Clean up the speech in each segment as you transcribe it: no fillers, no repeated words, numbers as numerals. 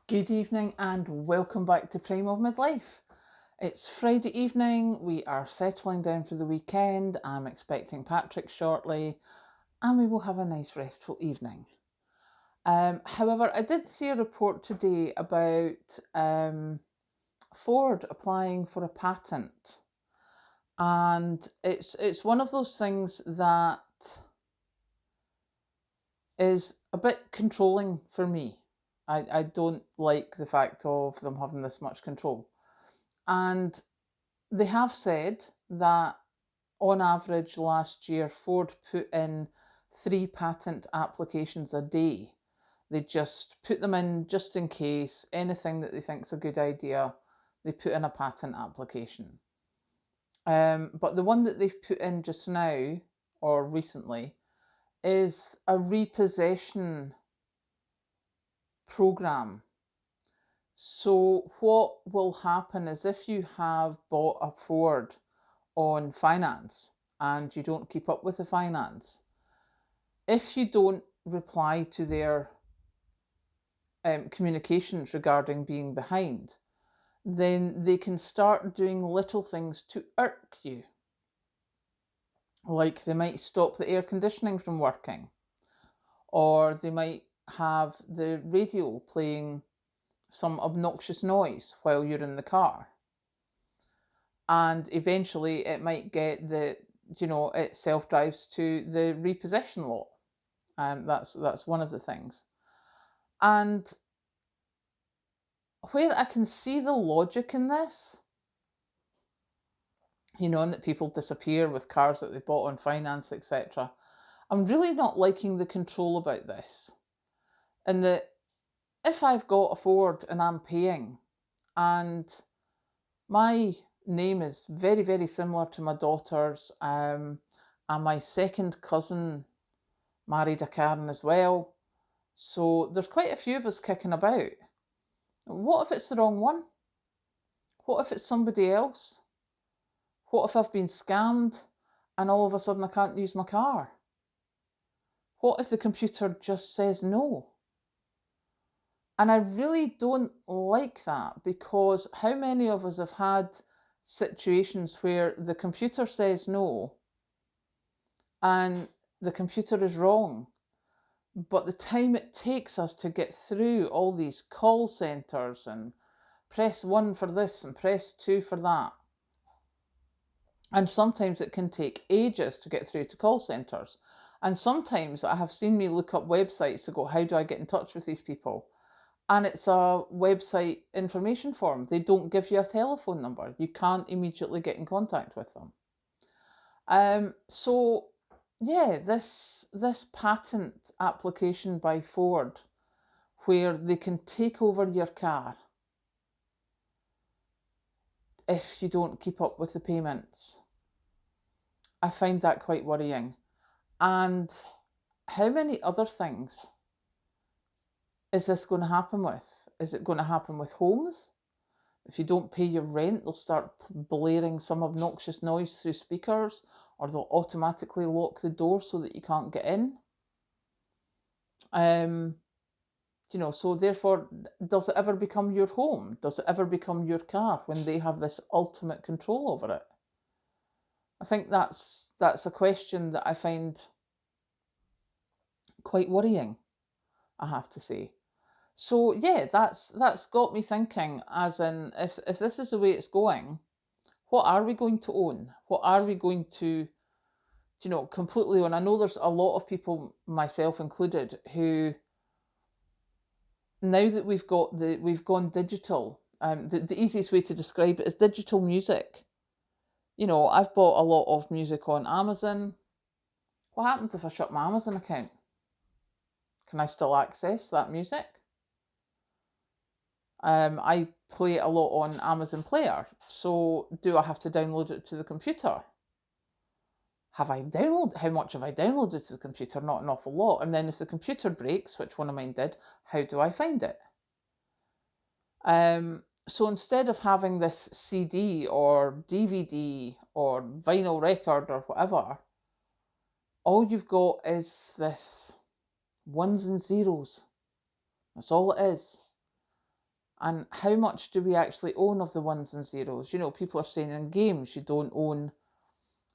Good evening and welcome back to Prime of Midlife. It's Friday evening, we are settling down for the weekend. I'm expecting Patrick shortly, and we will have a nice restful evening. However, I did see a report today about Ford applying for a patent, and it's one of those things that is a bit controlling for me. I don't like the fact of them having this much control. And they have said that on average last year, Ford put in 3 patent applications a day. They just put them in just in case, anything that they think is a good idea, they put in a patent application. But the one that they've put in just now, or recently, is a repossession program. So what will happen is if you have bought a Ford on finance and you don't keep up with the finance, if you don't reply to their communications regarding being behind, then they can start doing little things to irk you. Like they might stop the air conditioning from working, or they might have the radio playing some obnoxious noise while you're in the car. And eventually it might get it self drives to the repossession lot. That's one of the things. And where I can see the logic in this, and that people disappear with cars that they bought on finance, etc. I'm really not liking the control about this. And that if I've got a Ford and I'm paying, and my name is very, very similar to my daughter's, and my second cousin married a Karen as well. So there's quite a few of us kicking about. What if it's the wrong one? What if it's somebody else? What if I've been scammed and all of a sudden I can't use my car? What if the computer just says no? And I really don't like that, because how many of us have had situations where the computer says no and the computer is wrong, but the time it takes us to get through all these call centres and press 1 for this and press 2 for that. And sometimes it can take ages to get through to call centres. And sometimes I have seen me look up websites to go, how do I get in touch with these people? And it's a website information form. They don't give you a telephone number. You can't immediately get in contact with them. So yeah, this patent application by Ford, where they can take over your car if you don't keep up with the payments, I find that quite worrying. And how many other things is this going to happen with? Is it going to happen with homes? If you don't pay your rent, they'll start blaring some obnoxious noise through speakers, or they'll automatically lock the door so that you can't get in. So therefore, does it ever become your home? Does it ever become your car when they have this ultimate control over it? I think that's a question that I find quite worrying, I have to say. So yeah, that's got me thinking, as in, if this is the way it's going, what are we going to own? What are we going to, completely own? I know there's a lot of people, myself included, who, now that we've gone digital, the easiest way to describe it is digital music. I've bought a lot of music on Amazon. What happens if I shut my Amazon account? Can I still access that music? I play it a lot on Amazon Player, so do I have to download it to the computer? How much have I downloaded to the computer? Not an awful lot. And then if the computer breaks, which one of mine did, how do I find it? So instead of having this CD or DVD or vinyl record or whatever, all you've got is this ones and zeros. That's all it is. And how much do we actually own of the ones and zeros? You know, people are saying in games you don't own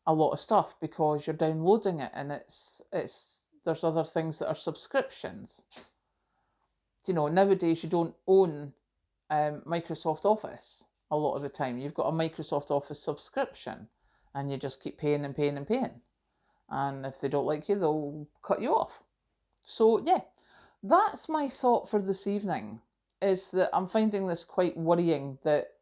a lot of stuff because you're downloading it, and there's other things that are subscriptions. You know, nowadays you don't own Microsoft Office a lot of the time. You've got a Microsoft Office subscription, and you just keep paying and paying and paying. And if they don't like you, they'll cut you off. So yeah, that's my thought for this evening, is that I'm finding this quite worrying that,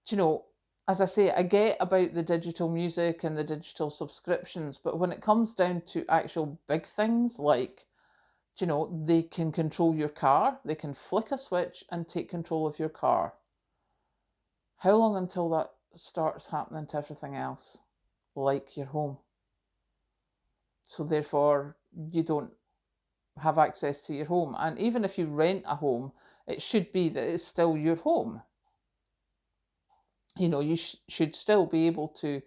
you know, as I say, I get about the digital music and the digital subscriptions, but when it comes down to actual big things like, you know, they can control your car, they can flick a switch and take control of your car. How long until that starts happening to everything else, like your home? So therefore, you don't have access to your home. And even if you rent a home, it should be that it's still your home. You know, you should still be able to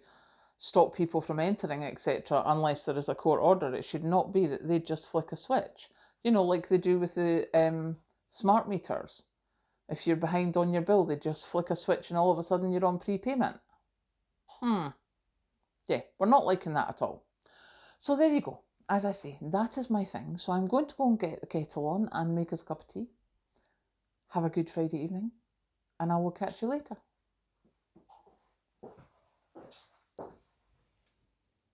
stop people from entering, etc., unless there is a court order. It should not be that they just flick a switch, you know, like they do with the smart meters. If you're behind on your bill, they just flick a switch and all of a sudden you're on prepayment. Yeah, we're not liking that at all. So there you go. As I say, that is my thing. So I'm going to go and get the kettle on and make us a cup of tea. Have a good Friday evening, and I will catch you later.